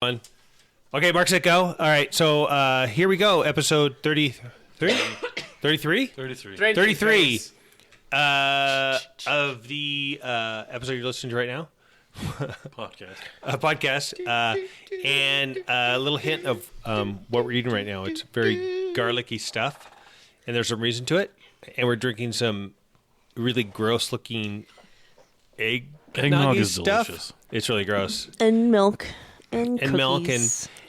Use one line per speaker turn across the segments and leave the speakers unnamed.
One. Okay, Mark, set, go. All right, so here we go. Episode 33? 33? 33 of the episode you're listening to right now. Podcast. And a little hint of what we're eating right now. It's very garlicky stuff, and there's some reason to it. And we're drinking some really gross-looking eggnog
is
stuff. Delicious. It's really gross.
And milk. And
milk and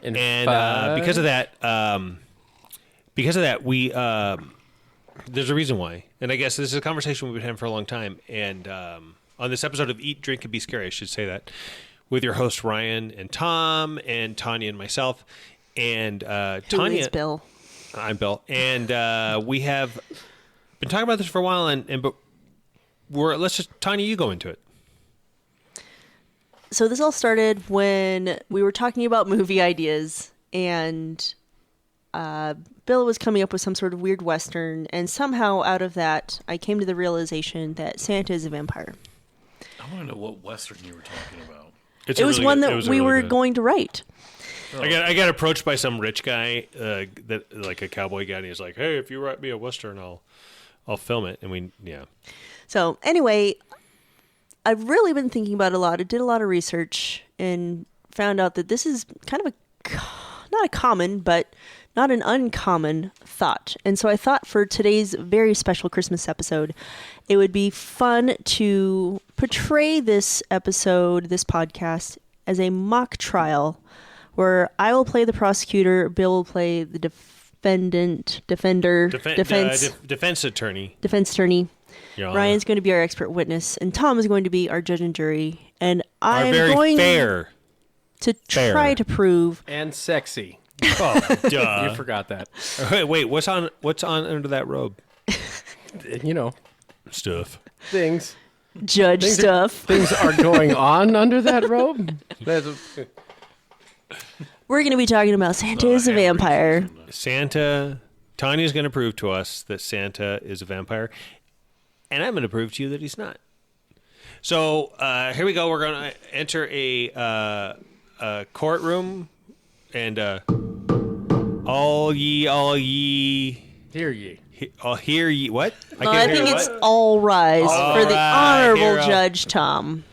because of that, we there's a reason why, and I guess this is a conversation we've been having for a long time. And on this episode of Eat, Drink, and Be Scary, I should say that, with your hosts Ryan and Tom and Tonya and myself, and Tonya.
Who is Bill?
I'm Bill, and we have been talking about this for a while, but Tonya, you go into it.
So this all started when we were talking about movie ideas, and Bill was coming up with some sort of weird Western, and somehow out of that, I came to the realization that Santa is a vampire.
I want to know what Western you were talking about.
It was one that we were going to write.
Oh. I got approached by some rich guy, that like a cowboy guy, and he was like, "Hey, if you write me a Western, I'll film it." And
So anyway, I've really been thinking about it a lot. I did a lot of research and found out that this is kind of not a common, but not an uncommon thought. And so I thought for today's very special Christmas episode, it would be fun to portray this episode, this podcast, as a mock trial where I will play the prosecutor, Bill will play the defense
attorney.
Defense attorney. Ryan's going to be our expert witness, and Tom is going to be our judge and jury. And I'm going to try to prove
and sexy.
Oh, duh!
You forgot that.
Wait, what's on under that robe? Stuff.
Things.
Judge stuff.
Things are going on under that robe.
We're going to be talking about Santa is a vampire.
Tanya's going to prove to us that Santa is a vampire. And I'm going to prove to you that he's not. So here we go. We're going to enter a courtroom, and all ye.
Hear ye.
Hear ye. What?
I think it's all rise for the honorable Judge Tom.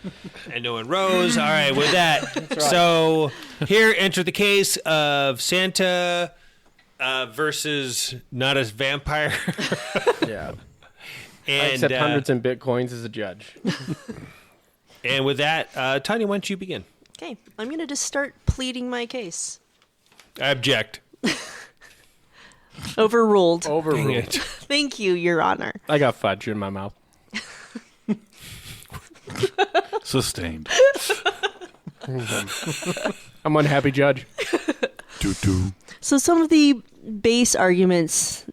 And no one rose. All right, with that. Right. So here enter the case of Santa versus not a vampire.
Yeah.
And,
I accept hundreds in bitcoins as a judge.
And with that, Tonya, why don't you begin?
Okay, I'm going to just start pleading my case.
I object.
Overruled.
Thank
you, Your Honor.
I got fudge in my mouth.
Sustained.
I'm one happy judge.
So some of the base arguments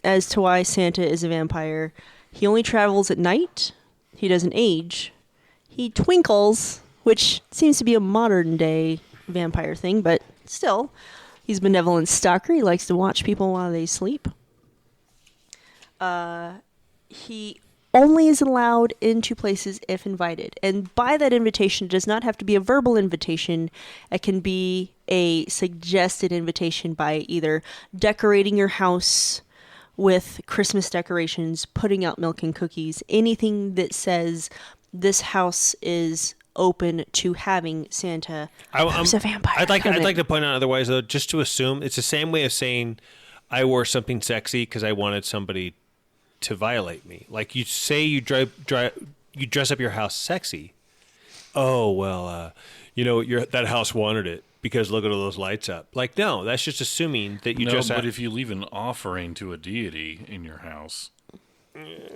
as to why Santa is a vampire: he only travels at night, he doesn't age, he twinkles, which seems to be a modern day vampire thing, but still, he's a benevolent stalker. He likes to watch people while they sleep. He only is allowed into places if invited. And by that invitation, it does not have to be a verbal invitation. It can be a suggested invitation by either decorating your house with Christmas decorations, putting out milk and cookies, anything that says this house is open to having Santa who's a vampire.
I'd like to point out otherwise, though, just to assume it's the same way of saying I wore something sexy because I wanted somebody to violate me. Like you say you dress up your house sexy. Oh, well, that house wanted it because look at all those lights up. Like, no, that's just assuming that you dress up.
But if you leave an offering to a deity in your house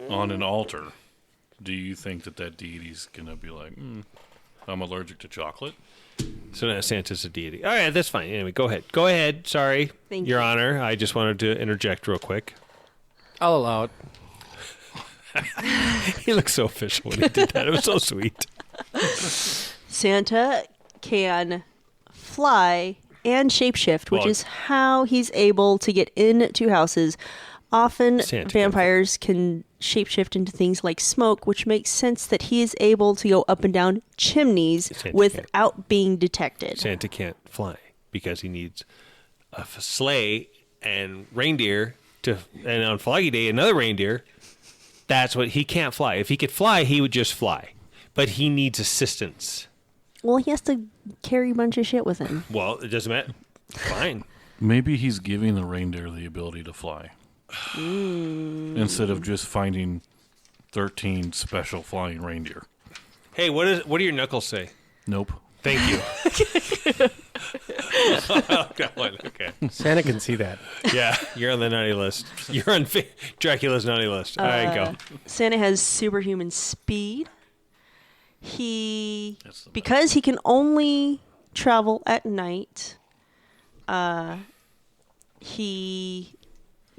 on an altar, do you think that deity's going to be like, I'm allergic to chocolate?
So now Santa's a deity. All right, that's fine. Anyway, go ahead. Sorry,
Thank
Your
you.
Honor. I just wanted to interject real quick.
I'll allow it.
He looked so official when he did that. It was so sweet.
Santa can fly and shapeshift, which is how he's able to get into houses. Often vampires can shapeshift into things like smoke, which makes sense that he is able to go up and down chimneys
Santa
without being detected.
Santa can't fly because he needs a sleigh and reindeer and on Foggy Day another reindeer. That's what he can't fly. If he could fly, he would just fly, but he needs assistance.
Well, he has to carry a bunch of shit with him.
Well, it doesn't matter. Fine.
Maybe he's giving the reindeer the ability to fly. Instead of just finding 13 special flying reindeer.
Hey, what do your knuckles say?
Nope.
Thank you. That one. Okay.
Santa can see that.
Yeah, you're on the naughty list. You're on Dracula's naughty list. All right, go.
Santa has superhuman speed.
That's the
Because he can only travel at night, he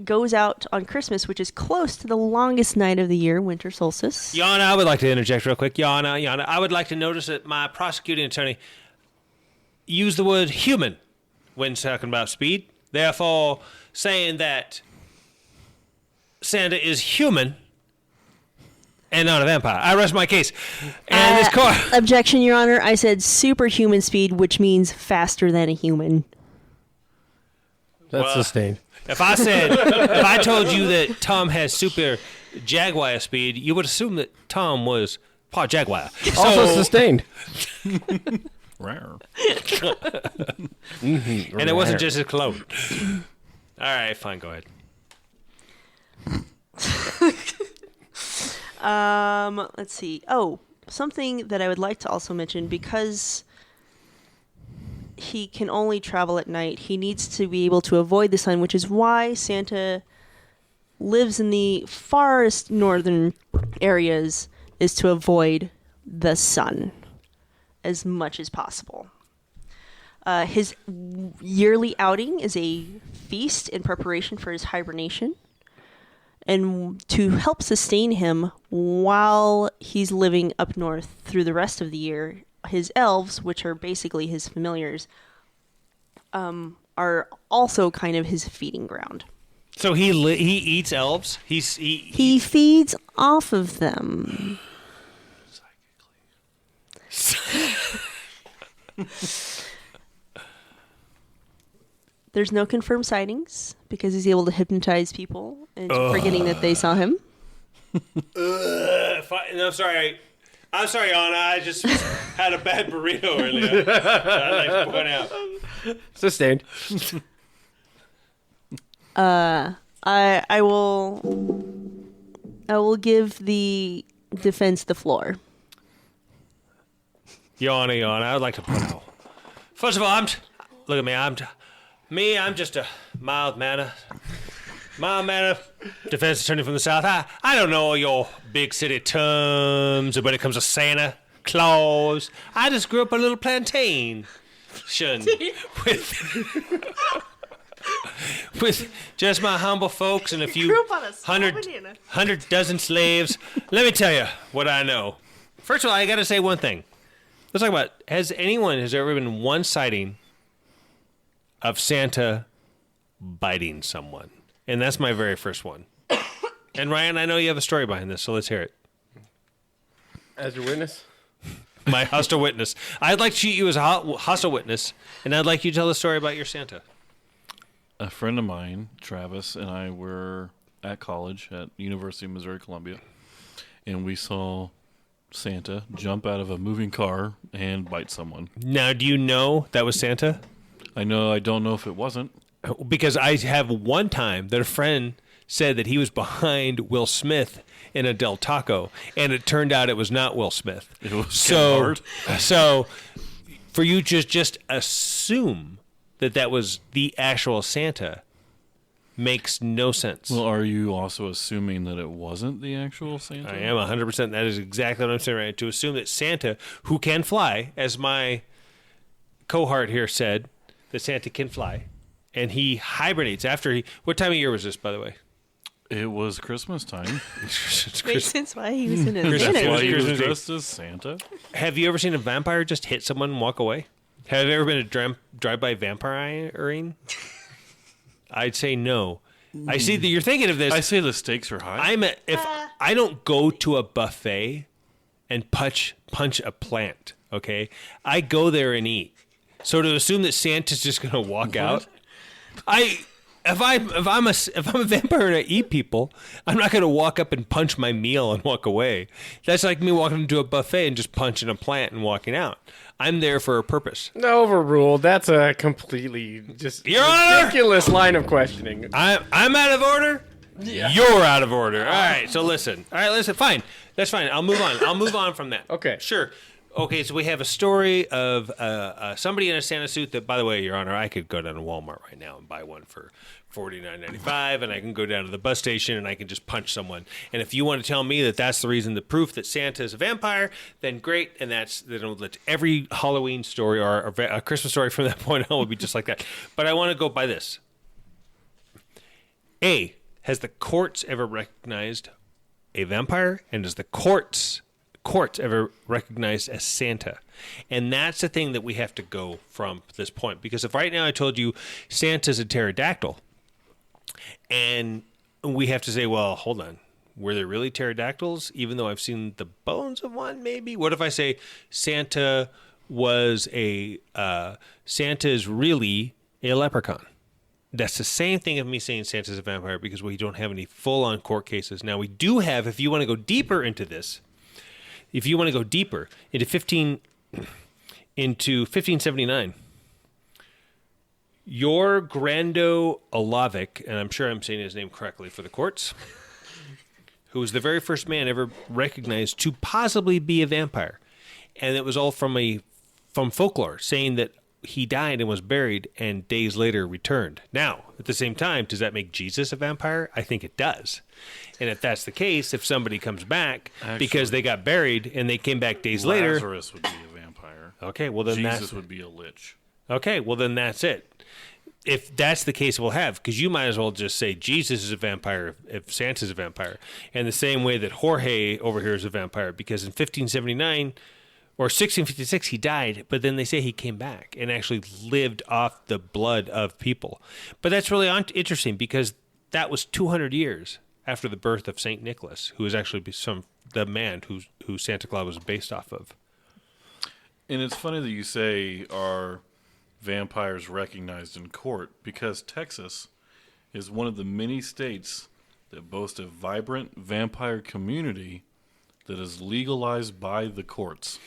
goes out on Christmas, which is close to the longest night of the year, winter solstice.
Yana, I would like to interject real quick. Yana, I would like to notice that my prosecuting attorney used the word human when talking about speed. Therefore, saying that Santa is human and not a vampire. I rest my case. And this court.
Objection, Your Honor. I said superhuman speed, which means faster than a human.
That's
Well,
sustained.
If I told you that Tom has super jaguar speed, you would assume that Tom was part jaguar.
Also sustained.
Rare.
And it wasn't just his cologne. All right, fine, go ahead.
Let's see. Oh, something that I would like to also mention, because he can only travel at night, he needs to be able to avoid the sun, which is why Santa lives in the farthest northern areas, is to avoid the sun as much as possible. His yearly outing is a feast in preparation for his hibernation, and to help sustain him while he's living up north through the rest of the year, his elves, which are basically his familiars, are also kind of his feeding ground.
So he eats elves?
He feeds off of them. There's no confirmed sightings because he's able to hypnotize people into forgetting that they saw him.
No, I'm sorry, Anna. I just had a bad burrito earlier. I'd like to point out.
Sustained.
I will give the defense the floor.
Yana. I would like to point out. First of all, look at me. I'm just a mild-mannered defense attorney from the South. I don't know your big city terms when it comes to Santa Claus. I just grew up on a little plantation with just my humble folks and a few
grew up on a small
hundred dozen slaves. Let me tell you what I know. First of all, I got to say one thing. Let's talk about, has there ever been one sighting of Santa biting someone? And that's my very first one. And Ryan, I know you have a story behind this, so let's hear it.
As your witness?
My hostile witness. I'd like to treat you as a hostile witness, and I'd like you to tell the story about your Santa.
A friend of mine, Travis, and I were at college at University of Missouri Columbia, and we saw Santa jump out of a moving car and bite someone.
Now, do you know that was Santa?
I don't know if it wasn't.
Because I have one time that a friend said that he was behind Will Smith in a Del Taco, and it turned out it was not Will Smith.
It was Kevin Hart.
So for you to just assume that was the actual Santa makes no sense.
Well, are you also assuming that it wasn't the actual Santa?
I am 100%. That is exactly what I'm saying, right? To assume that Santa, who can fly, as my cohort here said, that Santa can fly, and he hibernates after he... What time of year was this, by the way?
It was Christmas time.
Makes sense why he was in a
Christmas.
Santa.
Why he was
Christmas Eve.
dressed as Santa?
Have you ever seen a vampire just hit someone and walk away? Have you ever been to drive-by vampiring? I'd say no. I see that you're thinking of this.
I say the stakes are high.
If I don't go to a buffet and punch a plant, okay? I go there and eat. So to assume that Santa's just going to walk out, if I'm a vampire and I eat people, I'm not going to walk up and punch my meal and walk away. That's like me walking into a buffet and just punching a plant and walking out. I'm there for a purpose.
No, overruled. That's a completely just
Your Honor!
ridiculous line of questioning.
I'm out of order. Yeah. You're out of order. All right. So listen. All right. Listen. Fine. That's fine. I'll move on. I'll move on from that.
Okay.
Sure. Okay. So we have a story of somebody in a Santa suit that, by the way, Your Honor, I could go down to Walmart right now and buy one for $49.95, and I can go down to the bus station and I can just punch someone. And if you want to tell me that that's the reason, the proof that Santa is a vampire, then great. And then every Halloween story or a Christmas story from that point on will be just like that. But I want to go by this. A, has the courts ever recognized a vampire? And does the courts ever recognized as Santa? And that's the thing that we have to go from this point. Because if right now I told you Santa's a pterodactyl, and we have to say, well, hold on, were there really pterodactyls? Even though I've seen the bones of one, maybe? What if I say Santa is really a leprechaun? That's the same thing of me saying Santa's a vampire, because we don't have any full-on court cases. Now, we do have, if you want to go deeper into this, into 1579, your Grando Olavic, and I'm sure I'm saying his name correctly for the courts, who was the very first man ever recognized to possibly be a vampire. And it was all from folklore, saying that he died and was buried and days later returned. Now, at the same time, does that make Jesus a vampire? I think it does. And if that's the case, if somebody comes back because they got buried and they came back days later...
Lazarus would be a vampire.
Okay, well then
Jesus would be a lich.
Okay, well then that's it. If that's the case, we'll have, because you might as well just say Jesus is a vampire if Santa's a vampire. And the same way that Jorge over here is a vampire, because in 1579 or 1656 he died, but then they say he came back and actually lived off the blood of people. But that's really interesting, because that was 200 years after the birth of St. Nicholas, who is actually the man who Santa Claus was based off of.
And it's funny that you say are vampires recognized in court, because Texas is one of the many states that boast a vibrant vampire community that is legalized by the courts.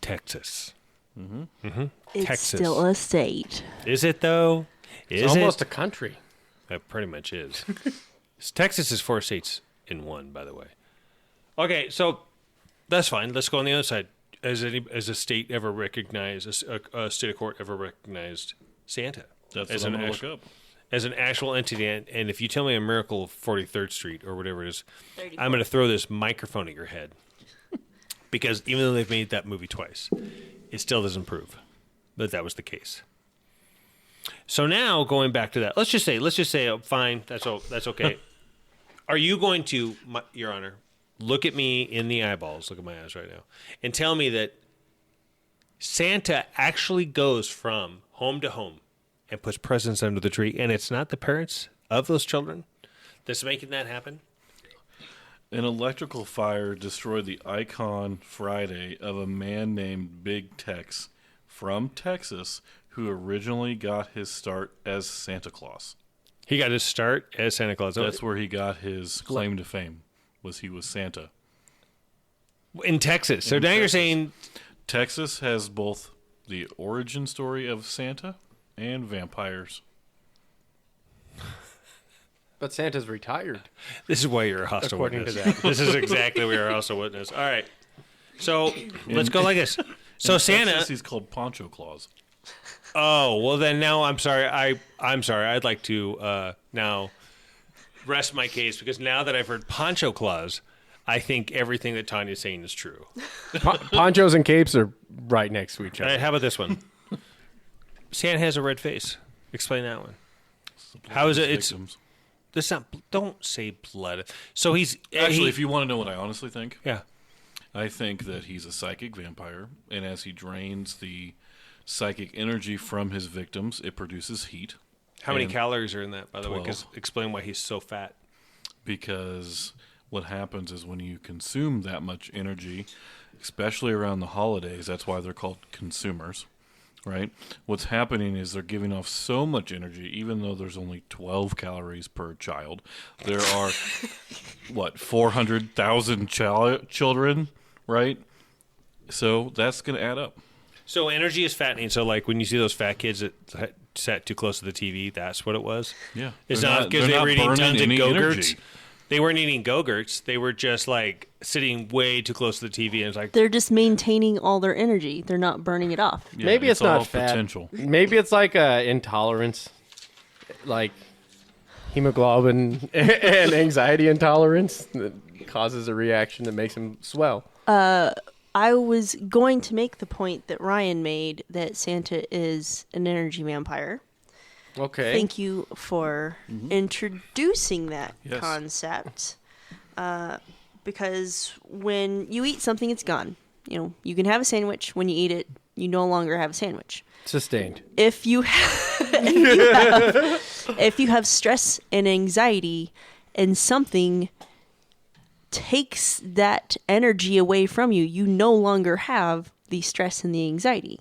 Texas.
Mm-hmm.
Mm-hmm.
It's
Texas.
still a state.
Is it, though?
It's almost a country.
It pretty much is. Texas is 4 states in one, by the way. Okay, so that's fine. Let's go on the other side. Has a state ever recognized, a state of court ever recognized Santa?
That's
as
what
an
I'm going to look up.
As an actual entity, and if you tell me a miracle of 43rd Street or whatever it is, I'm going to throw this microphone at your head. Because even though they've made that movie twice, it still doesn't prove that was the case. So now, going back to that, let's just say, oh, fine, that's okay. Are you going to, Your Honor, look at me in the eyeballs, look at my eyes right now, and tell me that Santa actually goes from home to home and puts presents under the tree, and it's not the parents of those children that's making that happen?
An electrical fire destroyed the icon Friday of a man named Big Tex from Texas, who originally got his start as Santa Claus.
He got his start as Santa Claus.
That's where he got his claim to fame, he was Santa.
In Texas. So now you're saying...
Texas has both the origin story of Santa and vampires.
But Santa's retired.
This is why you're a hostile
According
witness.
to that.
This is exactly why you're a hostile witness. All right. So let's go like this. So Santa...
Texas, he's called Poncho Claus.
Oh, well then now I'm sorry. I'm sorry. I'd like to now rest my case, because now that I've heard Poncho Claus, I think everything that Tonya's saying is true.
Ponchos and capes are right next to each
All right,
other.
how about this one? Santa has a red face. Explain that one. How is it? It's
Victims.
this not. Don't say blood. So he's
Actually, if you want to know what I honestly think,
yeah.
I think that he's a psychic vampire, and as he drains the psychic energy from his victims, it produces heat.
How many
And
calories are in that, by the way?
12.
Because explain why he's so fat.
Because what happens is when you consume that much energy, especially around the holidays, that's why they're called consumers, right? What's happening is they're giving off so much energy, even though there's only 12 calories per child. There are, 400,000 children, right? So that's going to add up.
So energy is fattening. So like when you see those fat kids that sat too close to the TV, that's what it was?
Yeah.
It's
They're
not because
they're
they were eating
burning
tons of
any
Go-Gurts.
energy.
They weren't eating Go-Gurts. They were just like sitting way too close to the TV. And it's like,
They're just maintaining all their energy. They're not burning it off.
Yeah,
Maybe it's not
all
fat.
potential.
Maybe it's like a intolerance, like hemoglobin and anxiety intolerance that causes a reaction that makes him swell.
I was going to make the point that Ryan made that Santa is an energy vampire.
Okay.
Thank you for introducing that
Yes.
concept. Because when you eat something, it's gone. You know, you can have a sandwich. When you eat it, you no longer have a sandwich.
Sustained.
If you if you have stress and anxiety and something takes that energy away from you, you no longer have the stress and the anxiety.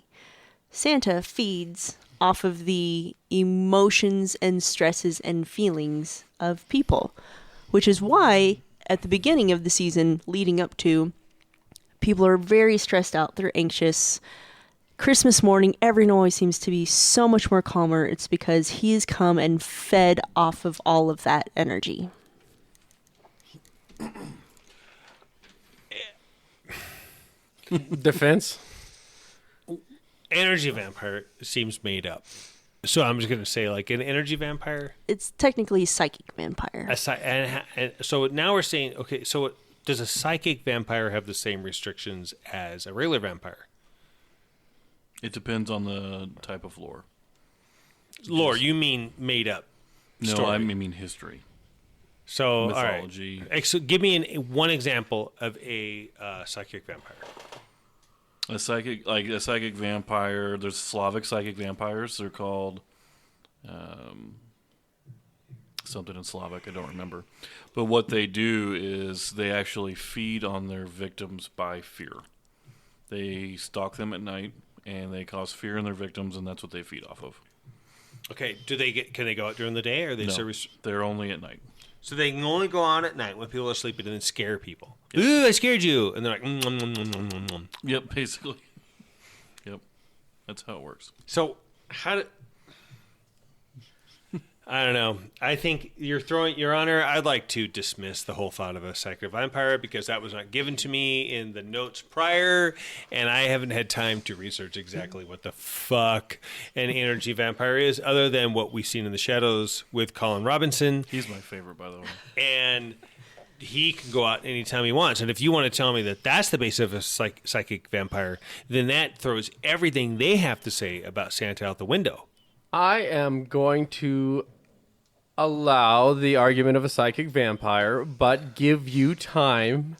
Santa feeds off of the emotions and stresses and feelings of people, which is why at the beginning of the season leading up to, people are very stressed out, they're anxious. Christmas morning, everyone always seems to be so much more calmer. It's because he's come and fed off of all of that energy.
Defense.
energy vampire seems made up. So I'm just going to say, like, an energy vampire.
It's technically a psychic vampire.
And so now we're saying, okay, so does a psychic vampire have the same restrictions as a regular vampire?
It depends on the type of lore.
Lore, you mean made up?
No,
story.
I mean history.
So,
Mythology.
all right. So give me one example of a psychic vampire.
A psychic vampire. There's Slavic psychic vampires. They're called something in Slavic. I don't remember. But what they do is they actually feed on their victims by fear. They stalk them at night and they cause fear in their victims, and that's what they feed off of.
Okay. Can they go out during the day, or are they
No,
service?
they're only at night.
So they can only go on at night when people are sleeping and then scare people. Ooh, I scared you, and they're like,
Yep, basically. Yep, that's how it works.
So how do? I don't know. I think Your Honor, I'd like to dismiss the whole thought of a psychic vampire because that was not given to me in the notes prior, and I haven't had time to research exactly what the fuck an energy vampire is, other than what we've seen in the shadows with Colin Robinson.
He's my favorite, by the way.
And he can go out anytime he wants. And if you want to tell me that that's the base of a psychic vampire, then that throws everything they have to say about Santa out the window.
I am going to allow the argument of a psychic vampire, but give you time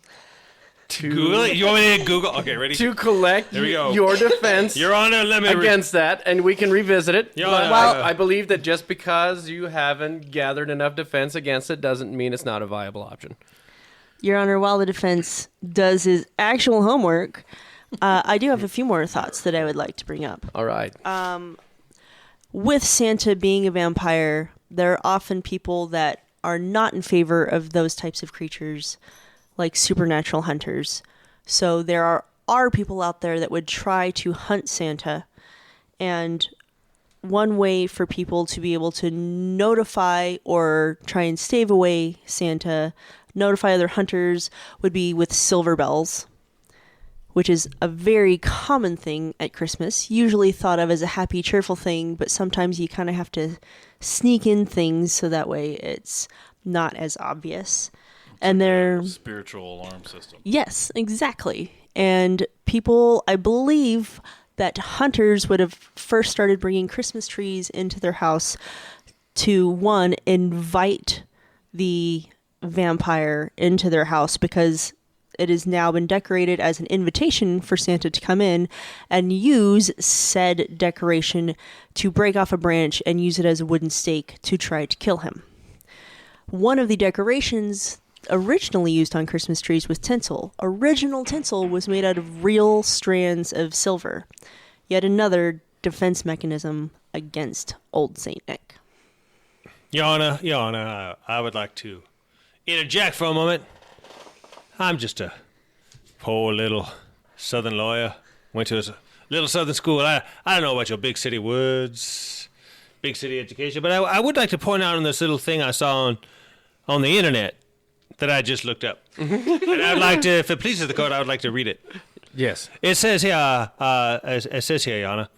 to
Google it. You want me to Google? Okay, ready?
to collect
There we go.
your defense
Your Honor, let me
against that, and we can revisit it.
Your
But
Honor.
Well-
I believe that just because you haven't gathered enough defense against it doesn't mean it's not a viable option.
Your Honor, while the defense does his actual homework, I do have a few more thoughts that I would like to bring up.
All right.
With Santa being a vampire, there are often people that are not in favor of those types of creatures, like supernatural hunters. So there are people out there that would try to hunt Santa, and one way for people to be able to notify or try and stave away Santa, notify other hunters, would be with silver bells, which is a very common thing at Christmas, usually thought of as a happy, cheerful thing, but sometimes you kind of have to sneak in things so that way it's not as obvious. And they're...
Spiritual alarm system.
Yes, exactly. And people, I believe that hunters would have first started bringing Christmas trees into their house to, one, invite the vampire into their house, because it has now been decorated as an invitation for Santa to come in and use said decoration to break off a branch and use it as a wooden stake to try to kill him. One of the decorations originally used on Christmas trees was tinsel. Original tinsel was made out of real strands of silver. Yet another defense mechanism against old Saint Nick.
Your Honor, I would like to interject for a moment. I'm just a poor little southern lawyer. Went to a little southern school. I don't know about your big city words, big city education, but I would like to point out on this little thing I saw on the internet that I just looked up. And I'd like to, if it pleases the court, I would like to read it.
Yes.
It says here, Your Honor,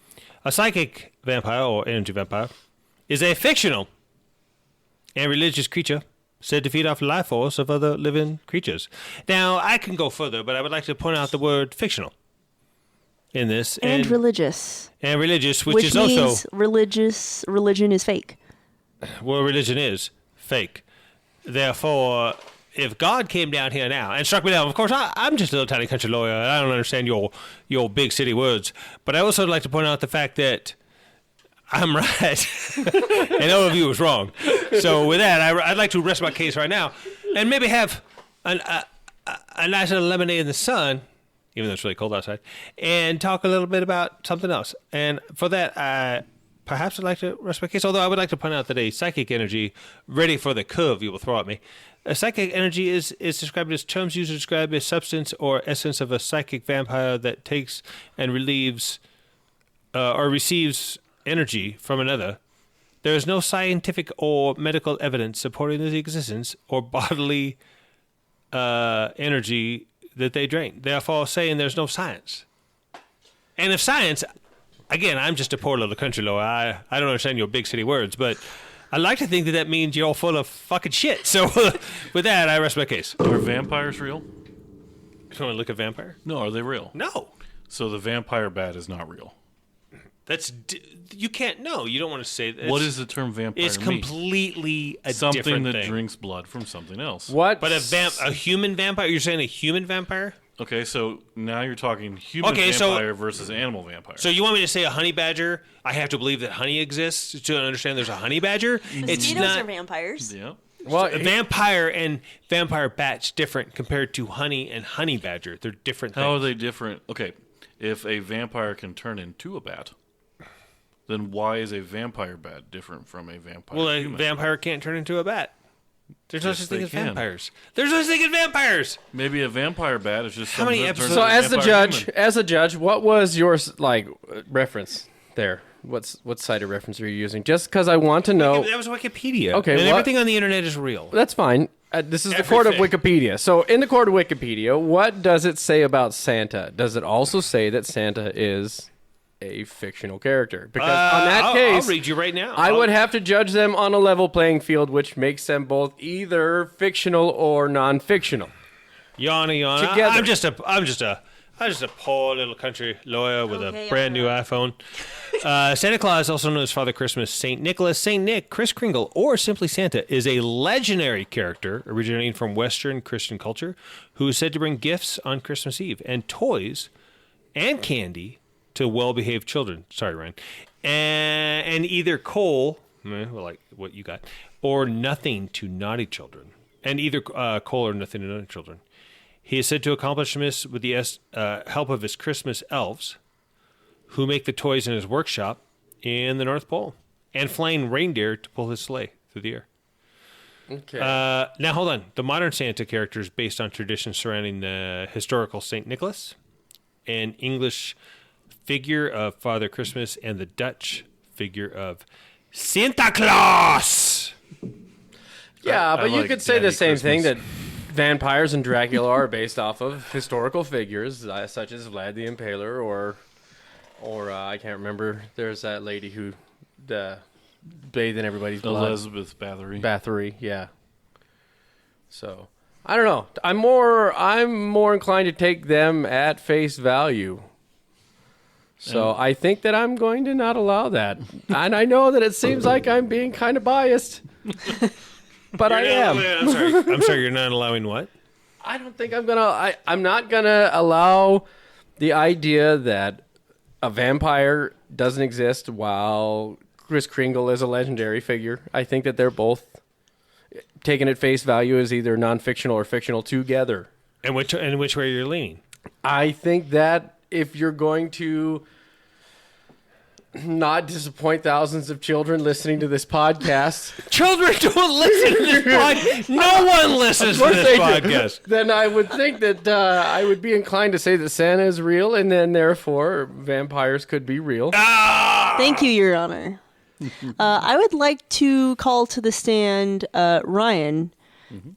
a psychic vampire or energy vampire is a fictional and religious creature said to feed off the life force of other living creatures. Now, I can go further, but I would like to point out the word fictional in this.
And religious.
And religious, which is
means
also...
religion is fake.
Well, religion is fake. Therefore, if God came down here now and struck me down, of course, I'm just a little tiny country lawyer, and I don't understand your big city words. But I also like to point out the fact that I'm right, and all of you was wrong. So with that, I'd like to rest my case right now, and maybe have a nice little lemonade in the sun, even though it's really cold outside, and talk a little bit about something else. And for that, perhaps I'd like to rest my case, although I would like to point out that a psychic energy, ready for the curve you will throw at me, a psychic energy is described as terms used to describe a substance or essence of a psychic vampire that takes and relieves or receives energy from another. There is no scientific or medical evidence supporting the existence or bodily energy that they drain. Therefore, saying there's no science. And if science, again, I'm just a poor little country lawyer. I don't understand your big city words, but I like to think that means you're all full of fucking shit. So with that, I rest my case.
Are vampires real?
You want to look at vampire?
No, are they real?
No.
So the vampire bat is not real.
You can't know. You don't want to say that.
What does the term vampire
It's
mean?
completely a
Something
different
that
thing.
drinks blood from something else.
What?
But a human vampire? You're saying a human vampire?
Okay, so now you're talking human vampire versus animal vampire.
So you want me to say a honey badger? I have to believe that honey exists to understand there's a honey badger?
Mosquitoes are vampires.
Yeah.
Well,
A vampire and vampire bat's different compared to honey and honey badger. They're different things.
How are they different? Okay, if a vampire can turn into a bat, then why is a vampire bat different from a vampire
Well, a
human?
vampire can't turn into a bat. There's no
Yes,
such thing
they
as
can.
vampires. There's no such thing as vampires.
Maybe a vampire bat is just
How many
something that
episodes-
turns
So
into a
as the
vampire
judge,
human.
what was your reference there? What site of reference are you using? Just because I want to know.
That was Wikipedia.
Okay,
and
what-
everything on the internet is real.
That's fine. This is the court of
Everything.
Wikipedia. So in the court of Wikipedia, what does it say about Santa? Does it also say that Santa is a fictional character? Because on that case,
I'll read you right now.
I would have to judge them on a level playing field, which makes them both either fictional or non-fictional.
Yana.
Together.
I'm just a poor little country lawyer with
Okay,
a brand new iPhone. Santa Claus, also known as Father Christmas, Saint Nicholas, Saint Nick, Kris Kringle, or simply Santa, is a legendary character originating from Western Christian culture who is said to bring gifts on Christmas Eve and toys and candy to well-behaved children. Sorry, Ryan. And either coal, like what you got, or nothing to naughty children. And either coal or nothing to naughty children. He is said to accomplish this with the help of his Christmas elves, who make the toys in his workshop in the North Pole, and flying reindeer to pull his sleigh through the air.
Okay.
Now, hold on. The modern Santa character is based on traditions surrounding the historical St. Nicholas, an English figure of Father Christmas, and the Dutch figure of Santa Claus.
Yeah,
I
but you
like
could say the
Daddy
same thing that
Christmas.
vampires and Dracula are based off of historical figures such as Vlad the Impaler or I can't remember. There's that lady who bathed in everybody's blood.
Elizabeth Bathory.
Bathory, yeah. So I don't know. I'm more inclined to take them at face value. So I think that I'm going to not allow that. And I know that it seems like I'm being kind of biased. But I am.
I'm sorry. You're not allowing what?
I don't think I'm gonna. I'm not gonna allow the idea that a vampire doesn't exist while Kris Kringle is a legendary figure. I think that they're both taken at face value as either non-fictional or fictional together.
And which way you're leaning?
I think that if you're going to not disappoint thousands of children listening to this podcast,
Children don't listen to this podcast. No one listens to
course
this
they do.
podcast.
then I would think that I would be inclined to say that Santa is real, and then therefore vampires could be real.
Thank you, Your Honor. I would like to call to the stand Ryan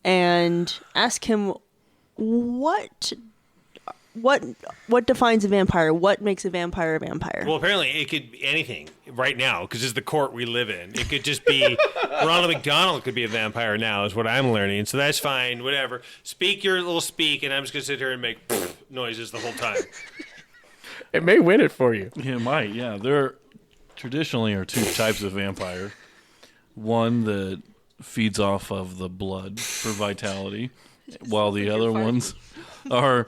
and ask him what defines a vampire? What makes a vampire a vampire?
Well, apparently it could be anything right now because it's the court we live in. It could just be Ronald McDonald could be a vampire now is what I'm learning. So that's fine, whatever. Speak your little speak, and I'm just going to sit here and make noises the whole time.
It may win it for you.
It might, yeah. There traditionally are two types of vampire. One that feeds off of the blood for vitality, while the other ones are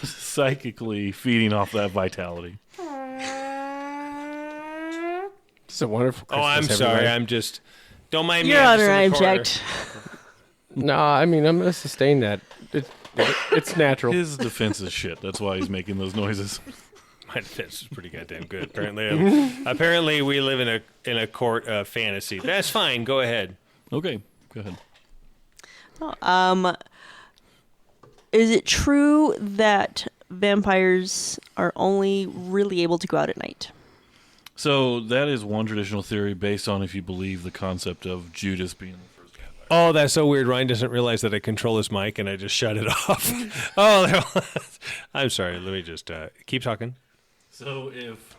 psychically feeding off that vitality.
It's a wonderful Christmas,
I'm sorry.
everybody.
I'm just... Don't mind me.
Your
I'm just
Honor,
in
I
the corner.
object.
No, I mean, I'm going to sustain that. It's natural.
His defense is shit. That's why he's making those noises.
My defense is pretty goddamn good. Apparently we live in a court of fantasy. That's fine. Go ahead.
Okay, go ahead.
Is it true that vampires are only really able to go out at night?
So that is one traditional theory based on if you believe the concept of Judas being the first vampire.
Oh, that's so weird. Ryan doesn't realize that I control his mic and I just shut it off. Oh, I'm sorry. Let me just keep talking.
So if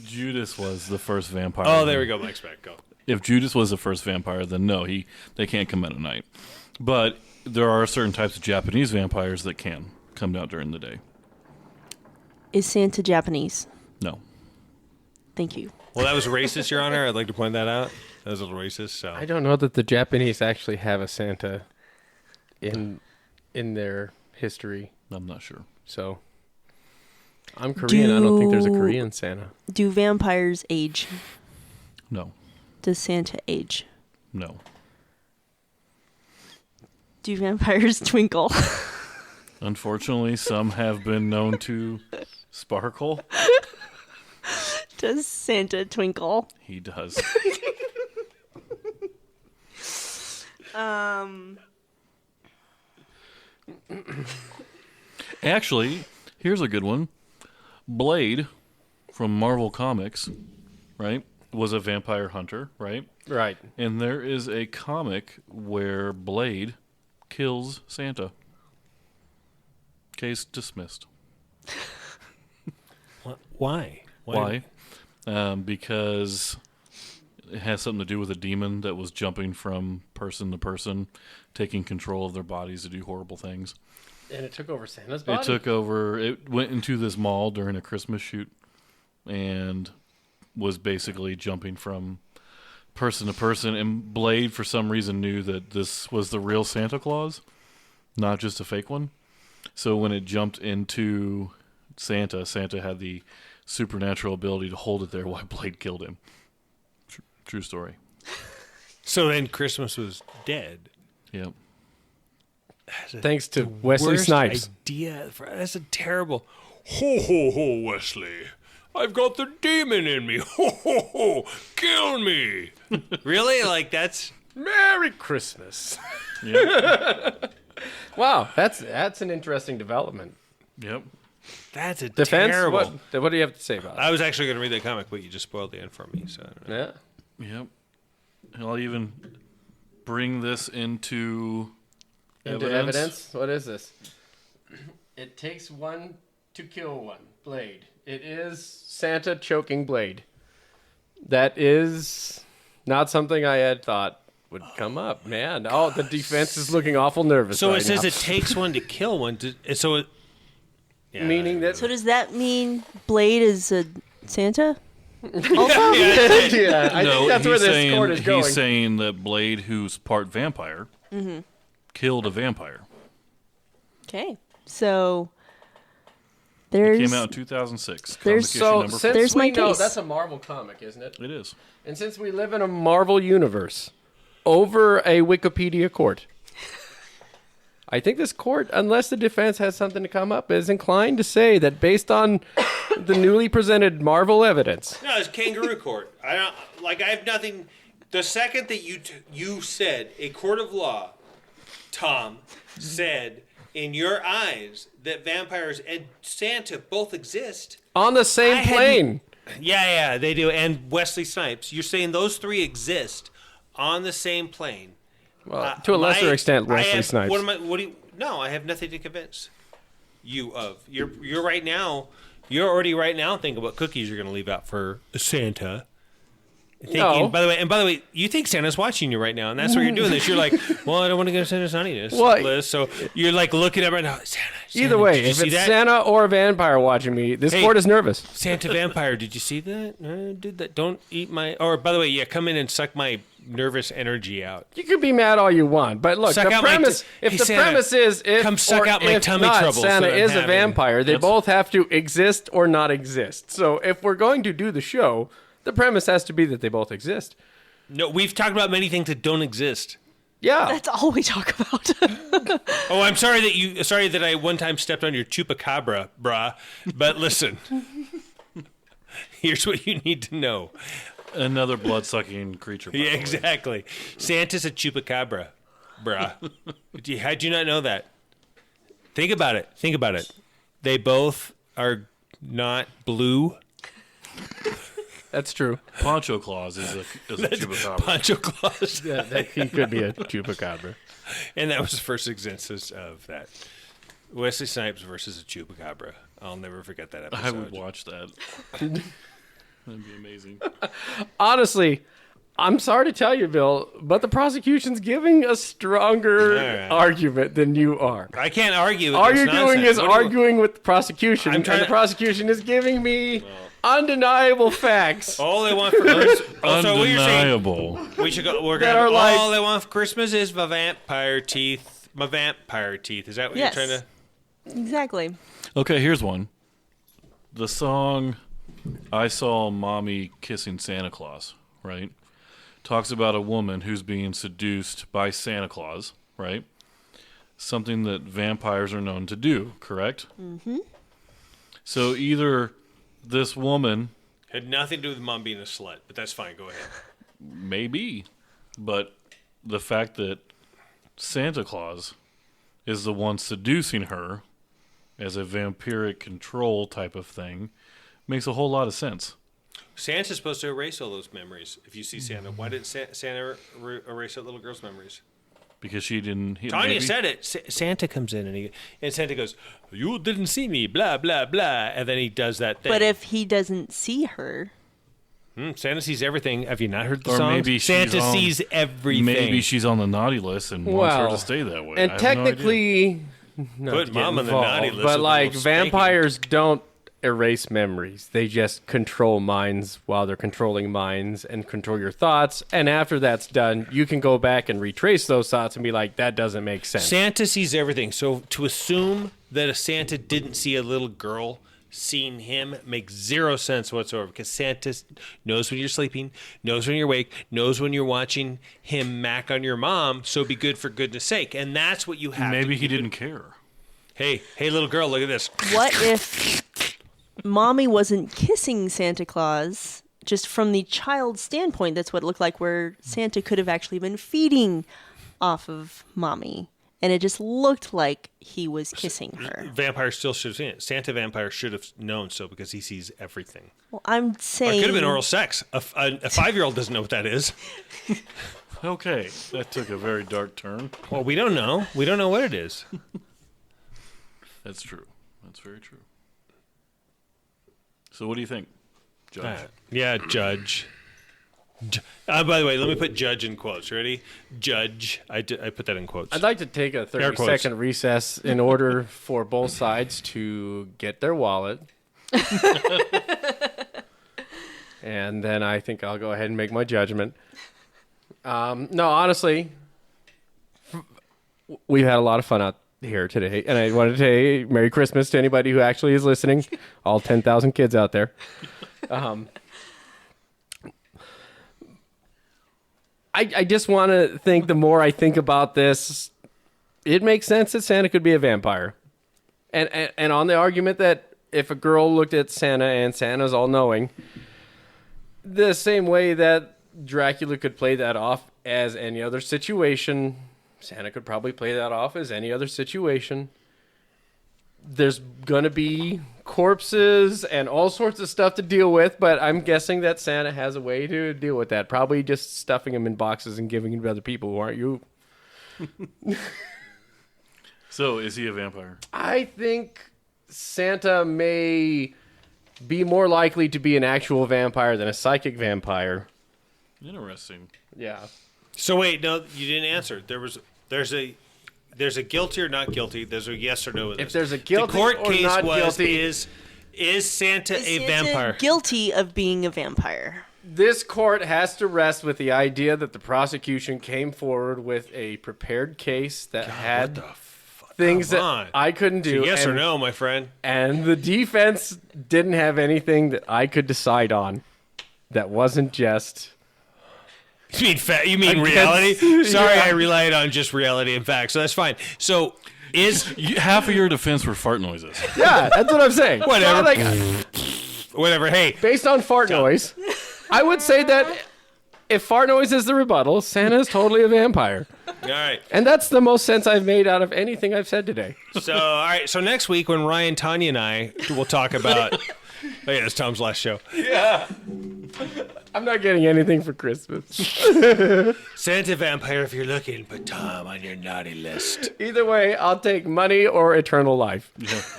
Judas was the first vampire...
Oh, there we go. Mike's back. Go.
If Judas was the first vampire, then no, they can't come out at night. But there are certain types of Japanese vampires that can come out during the day.
Is Santa Japanese?
No.
Thank you.
Well, that was racist, Your Honor. I'd like to point that out. That was a little racist. So
I don't know that the Japanese actually have a Santa in their history.
I'm not sure.
So I'm Korean. I don't think there's a Korean Santa.
Do vampires age?
No.
Does Santa age?
No.
Do vampires twinkle?
Unfortunately, some have been known to sparkle.
Does Santa twinkle?
He does. Actually, here's a good one. Blade from Marvel Comics, right, was a vampire hunter, right?
Right.
And there is a comic where Blade kills Santa. Case dismissed.
why?
Why? Because it has something to do with a demon that was jumping from person to person, taking control of their bodies to do horrible things.
And it took over Santa's body?
It took over. It went into this mall during a Christmas shoot and was basically jumping from person to person. And Blade, for some reason, knew that this was the real Santa Claus, not just a fake one. So when it jumped into Santa had the supernatural ability to hold it there while Blade killed him. True story.
So then Christmas was dead.
Yep.
Thanks to Wesley
Worst
Snipes.
idea. That's a terrible. Ho ho ho, Wesley! I've got the demon in me. Ho ho ho! Kill me! Really? Like that's
Merry Christmas.
Yep.
Wow, that's an interesting development.
Yep.
that's a
Defense?
terrible.
What do you have to say about it?
I was actually going to read that comic, but you just spoiled the end for me. So I don't know.
Yeah.
Yep. I'll even bring this into
Evidence? What is this? It takes one to kill one. Blade. It is Santa choking Blade. That is not something I had thought would come up, man. Oh, the defense is looking awful nervous.
So
right
it says
now.
it takes one to kill one. So it. Yeah,
Meaning that.
So does that mean Blade is a Santa?
yeah, I think that's where this court is going.
He's saying that Blade, who's part vampire, killed a vampire.
Okay. So
It
there's
came out in 2006.
there's-
Comic issue
So
number
since
There's
we
my
know
case.
that's a Marvel comic, isn't it?
4. It is.
And since we live in a Marvel universe, over a Wikipedia court, I think this court, unless the defense has something to come up, is inclined to say that based on the newly presented Marvel evidence.
No, it's kangaroo court. I have nothing. The second that you said a court of law, Tom said in your eyes that vampires and Santa both exist.
On the same
I hadn't-
plane.
Yeah, they do. And Wesley Snipes. You're saying those three exist on the same plane.
Well, to a lesser extent, Wesley Snipes.
No, I have nothing to convince you of. You're right now. You're already right now thinking what cookies you're going to leave out for Santa. Thinking,
No.
By the way, you think Santa's watching you right now, and that's why you're doing this. You're like, well, I don't want to go to Santa's naughtiness list, so you're like looking up right now. Santa,
Either way,
did you
if
see
it's
that?
Santa or a vampire watching me, this
Hey.
court is nervous.
Santa vampire, did you see that? Did that? Don't eat my. Or by the way, yeah, come in and suck my nervous energy out.
You can be mad all you want, but look,
Suck
the
out my
premise.
t-
If
Hey,
the
Santa,
premise is if
come suck
or
out my
if
tummy
not,
troubles
Santa
that I'm
is a
having.
vampire. They
That's-
both have to exist or not exist. So if we're going to do the show, the premise has to be that they both exist.
No, we've talked about many things that don't exist.
Yeah.
that's all we talk about.
Oh, I'm sorry that I one time stepped on your chupacabra, brah. But listen, here's what you need to know.
Another blood-sucking creature. by
Yeah,
the way.
exactly. Santa's a chupacabra, brah. How'd you not know that? Think about it. They both are not blue.
That's true.
Poncho Claus is a chupacabra.
Pancho Claus.
He could be a chupacabra.
And that was the first instance of that. Wesley Snipes versus a chupacabra. I'll never forget that episode.
I would watch that. That'd be amazing.
Honestly, I'm sorry to tell you, Bill, but the prosecution's giving a stronger
All right.
argument than you are.
I can't argue with
All
this
you're doing
nonsense.
is
What do you-
arguing with the prosecution,
I'm
and
trying
the
to-
prosecution is giving me undeniable facts.
All they want for Christmas. Also, what you're saying,
Undeniable.
we should go. We're
That
gonna.
are like-
All they want for Christmas is my vampire teeth. My vampire teeth. Is that what
Yes.
you're trying to?
Exactly.
Okay, here's one. The song I Saw Mommy Kissing Santa Claus, right? Talks about a woman who's being seduced by Santa Claus, right? Something that vampires are known to do, correct? Mm-hmm. So either this woman,
Had nothing to do with mom being a slut, but that's fine. Go ahead.
maybe, but the fact that Santa Claus is the one seducing her as a vampiric control type of thing makes a whole lot of sense.
Santa's supposed to erase all those memories. If you see Santa, why did Santa erase that little girl's memories?
Because she didn't.
Tonya
maybe-
said it. Santa comes in and Santa goes, "You didn't see me," blah blah blah, and then he does that thing.
But if he doesn't see her,
Santa sees everything. Have you not heard the
Or
song?
maybe she's
Santa
on-
sees everything.
Maybe she's on the naughty list and wants her
Well,
to stay that way. I
And
have no idea.
technically, not
Put
to
mom
get
on the naughty
involved,
list
but
with a
like
little spanking.
vampires don't erase memories. They just control minds while they're controlling minds and control your thoughts. And after that's done, you can go back and retrace those thoughts and be like, that doesn't make sense.
Santa sees everything. So to assume that a Santa didn't see a little girl seeing him makes zero sense whatsoever, because Santa knows when you're sleeping, knows when you're awake, knows when you're watching him mac on your mom. So be good for goodness sake. And that's what you have.
Maybe he didn't care.
Hey, little girl, look at this.
what if mommy wasn't kissing Santa Claus? Just from the child's standpoint, that's what it looked like, where Santa could have actually been feeding off of mommy. And it just looked like he was kissing her.
Vampire still should have seen it. Santa vampire should have known so, because he sees everything.
Well, I'm
Or
saying
it could have been oral sex. A 5-year-old doesn't know what that is.
Okay, that took a very dark turn.
Well, we don't know. We don't know what it is.
That's true. That's very true. So what do you think, Judge?
Yeah, judge. By the way, let me put judge in quotes. Ready? Judge. I put that in quotes.
I'd like to take a
Air
30
quotes.
second recess in order for both sides to get their wallet. And then I think I'll go ahead and make my judgment. No, honestly, we've had a lot of fun here today, and I wanted to say Merry Christmas to anybody who actually is listening, all 10,000 kids out there. I just want to think, the more I think about this, it makes sense that Santa could be a vampire. And on the argument that if a girl looked at Santa and Santa's all-knowing, the same way that Dracula could play that off as any other situation, Santa could probably play that off as any other situation. There's going to be corpses and all sorts of stuff to deal with, but I'm guessing that Santa has a way to deal with that. Probably just stuffing them in boxes and giving them to other people who aren't you.
So, is he a vampire?
I think Santa may be more likely to be an actual vampire than a psychic vampire.
Interesting.
Yeah.
So wait, no, you didn't answer. There's a guilty or not guilty. There's a yes or no.
If there's a guilty
the court
or
case
not
was
guilty,
is Santa a vampire?
Guilty of being a vampire.
this court has to rest with the idea that the prosecution came forward with a prepared case that had things
Come
that
on.
I couldn't do.
Yes or
and-
no, my friend?
And the defense didn't have anything that I could decide on that wasn't just...
You mean
Against-
reality? Sorry,
Yeah.
I relied on just reality and facts, so that's fine. So
Half of your defense were fart noises.
Yeah, that's what I'm saying.
Whatever.
So, like,
whatever. Hey,
based on fart noise, I would say that if fart noise is the rebuttal, Santa is totally a vampire.
all right.
And that's the most sense I've made out of anything I've said today.
So all right. So next week when Ryan, Tonya, and I will talk about. Oh yeah, it's Tom's last show.
I'm not getting anything for Christmas.
Santa vampire if you're looking, put Tom on your naughty list.
Either way, I'll take money or eternal life.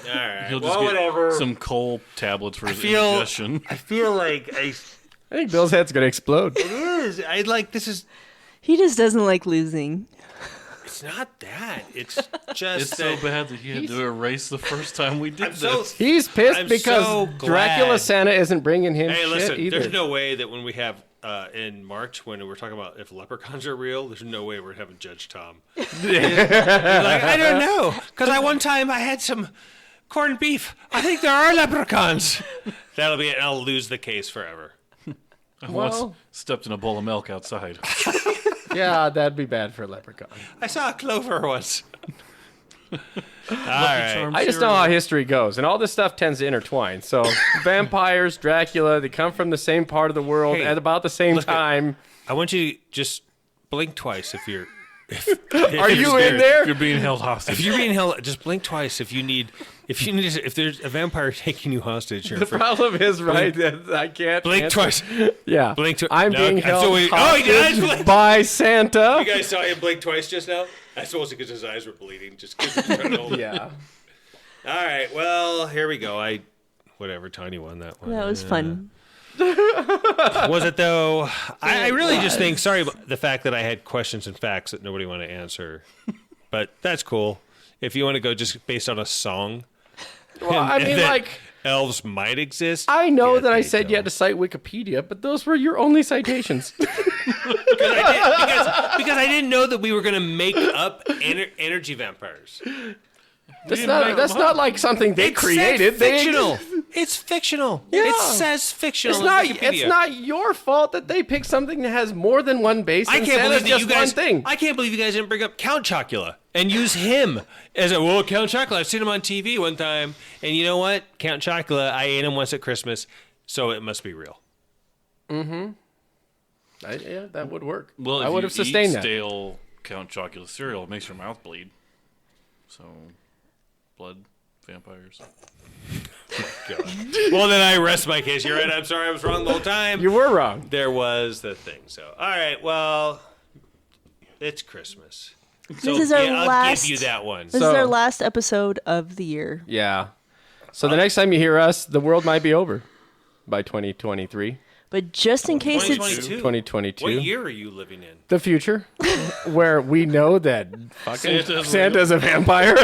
All right.
He'll just
Well,
get
whatever.
some coal tablets for his
feel-
indigestion.
I feel like
I think Bill's head's going to explode.
it is. I like this is.
He just doesn't like losing.
It's not that. It's just
It's so
that
bad that he had to erase the first time we did
I'm so.
this.
He's pissed
I'm
because
so
Dracula
glad.
Santa isn't bringing him
Hey,
shit
listen.
either.
There's no way that when we have in March when we're talking about if leprechauns are real, there's no way we're having Judge Tom. He's like, I don't know, because one time I had some corned beef. I think there are leprechauns. That'll be it. I'll lose the case forever.
I
Well-
once stepped in a bowl of milk outside.
Yeah, that'd be bad for a leprechaun.
I saw a clover once. All right.
Charm
I just know
cereal.
how history goes, and all this stuff tends to intertwine. So, vampires, Dracula, they come from the same part of the world
Hey,
at about the same
look at-
time.
I want you to just blink twice if you're.
Are you in there?
You're being held hostage.
If you're being held, just blink twice if you need. If there's a vampire taking you hostage,
The problem is, right, that I can't
blink
answer.
twice.
Yeah.
Blink twice.
I'm
No,
being
I'm
held
so weak. Oh, he did.
hostage by Santa.
You guys saw him blink twice just now? I suppose because his eyes were bleeding. Just because he was trying to hold it.
Yeah.
All right. Well, here we go. Whatever. Tiny won that one.
That was fun.
Was it though? I really just think. Sorry about the fact that I had questions and facts that nobody wanted to answer, but that's cool. If you want to go just based on a song,
Well, I mean,
that
like,
elves might exist.
I know
Yeah,
that I
they
said you had
don't.
to cite Wikipedia, but those were your only citations.
because I didn't know that we were going to make up energy vampires.
That's not like something they
It
created.
said
They
fictional. It's fictional.
Yeah.
It says fictional.
It's
on
not.
Wikipedia.
It's not your fault that they picked something that has more than one base.
I
and
can't
Santa's
believe that
just
you guys.
one thing.
I can't believe you guys didn't bring up Count Chocula and use him as a Count Chocula. I've seen him on TV one time, and you know what? Count Chocula. I ate him once at Christmas, so it must be real.
Yeah, that would work.
Well,
I
if
would
you
have sustained
eat
that.
stale Count Chocula cereal, it makes your mouth bleed. So, blood vampires.
God. Well, then I rest my case. You're right. I'm sorry. I was wrong the whole time.
You were wrong.
There was the thing. So, all right. Well, it's Christmas. So,
This is our
I'll
last-
give you that one.
This is
So-
our last episode of the year.
Yeah. So the next time you hear us, the world might be over by 2023,
But just in case it's
2022.
2022.
What year are you living in?
The future, where we know that fucking
Santa's
Santa's a vampire.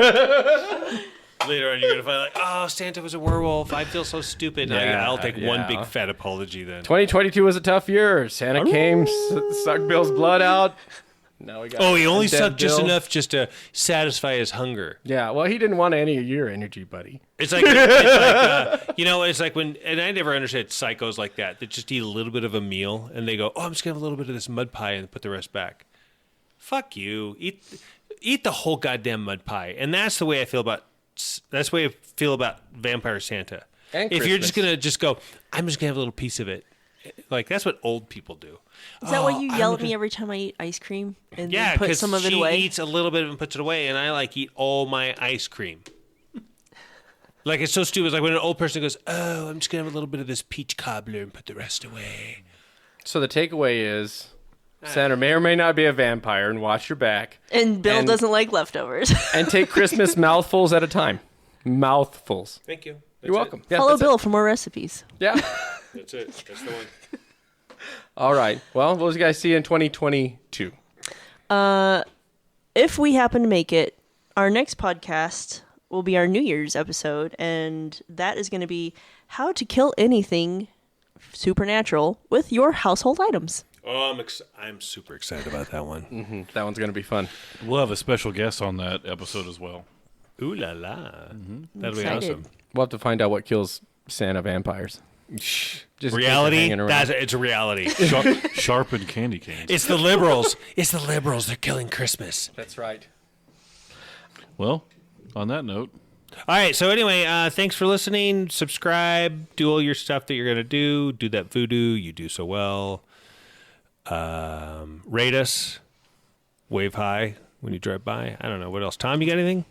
Later on, you're gonna find like, oh, Santa was a werewolf. I feel so stupid.
Yeah,
I'll take one
yeah.
big fat apology then.
2022 was a tough year. Santa came, sucked Bill's blood out. Now we got
Oh, he only
Undead
sucked just
Bill.
enough just to satisfy his hunger.
Yeah, well, he didn't want any of your energy, buddy.
It's like, it's like when, and I never understood psychos like that just eat a little bit of a meal and they go, oh, I'm just going to have a little bit of this mud pie and put the rest back. Fuck you. Eat the whole goddamn mud pie. And that's the way I feel about Vampire Santa.
And
if you're just
Christmas.
going to just go, I'm just going to have a little piece of it. Like, that's what old people do.
Is that why you yell at me every time I eat ice cream and
Yeah,
then put
because
some of it
she
away?
eats a little bit and puts it away, and I eat all my ice cream. Like, it's so stupid. It's like when an old person goes, oh, I'm just going to have a little bit of this peach cobbler and put the rest away.
So the takeaway is Santa may or may not be a vampire, and watch your back.
And Bill
And-
doesn't like leftovers.
And take Christmas mouthfuls at a time. Mouthfuls.
Thank you.
You're welcome. Yeah,
Follow
that's it.
Bill for more recipes.
Yeah.
That's it. That's the one.
All right. Well, what do you guys see in 2022?
If we happen to make it, our next podcast will be our New Year's episode, and that is going to be how to kill anything supernatural with your household items.
Oh, I'm super excited about that one.
That one's going to be fun.
We'll have a special guest on that episode as well.
Ooh la la. That'll be
Excited.
awesome.
We'll have to find out what kills Santa vampires. Just in case they're
Reality?
hanging around.
It's a reality.
Sharpened candy canes.
It's the liberals. It's the liberals. They're killing Christmas.
That's right.
Well, on that note,
All right. So anyway, thanks for listening. Subscribe. Do all your stuff that you're gonna do. Do that voodoo. You do so well. Rate us. Wave high when you drive by. I don't know what else. Tom, you got anything?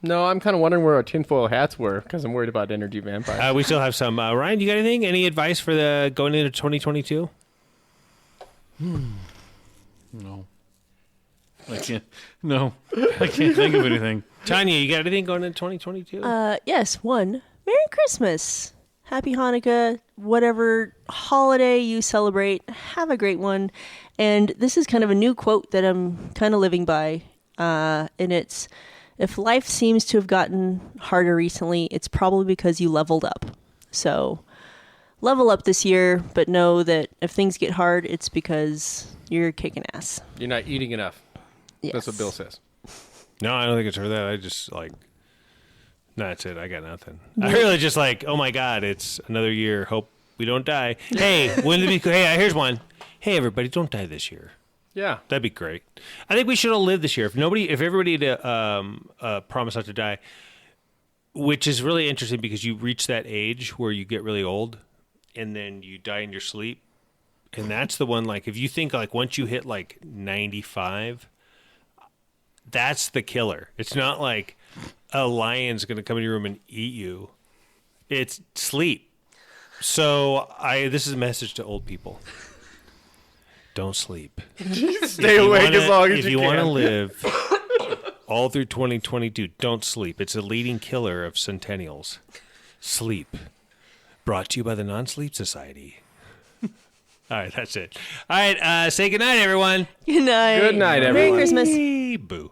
No, I'm kind of wondering where our tinfoil hats were because I'm worried about energy vampires.
We still have some. Ryan, you got anything? Any advice for the going into 2022?
no. I can't. No, I can't think of anything.
Tonya, you got anything going into 2022?
Yes, one. Merry Christmas. Happy Hanukkah. Whatever holiday you celebrate, have a great one. And this is kind of a new quote that I'm kind of living by. And it's, if life seems to have gotten harder recently, it's probably because you leveled up. So level up this year, but know that if things get hard, it's because you're kicking ass.
You're not eating enough.
Yes.
That's what Bill says.
No, I don't think it's for that. I just no, that's it. I got nothing. I really just oh my God, it's another year. Hope we don't die. Hey, wouldn't it be? Hey, here's one. Hey, everybody, don't die this year.
Yeah.
That'd be great. I think we should all live this year. If everybody promise not to die, which is really interesting because you reach that age where you get really old, and then you die in your sleep, and that's the one. If you think once you hit 95. That's the killer. It's not like a lion's going to come in your room and eat you. It's sleep. So this is a message to old people. Don't sleep.
Stay awake as long as
if
you
you
can.
want to live all through 2022, don't sleep. It's a leading killer of centennials. Sleep. Brought to you by the Non-Sleep Society. All right, that's it. All right, say goodnight, everyone.
Good night.
Good night,
Merry
everyone.
Christmas.
Boo.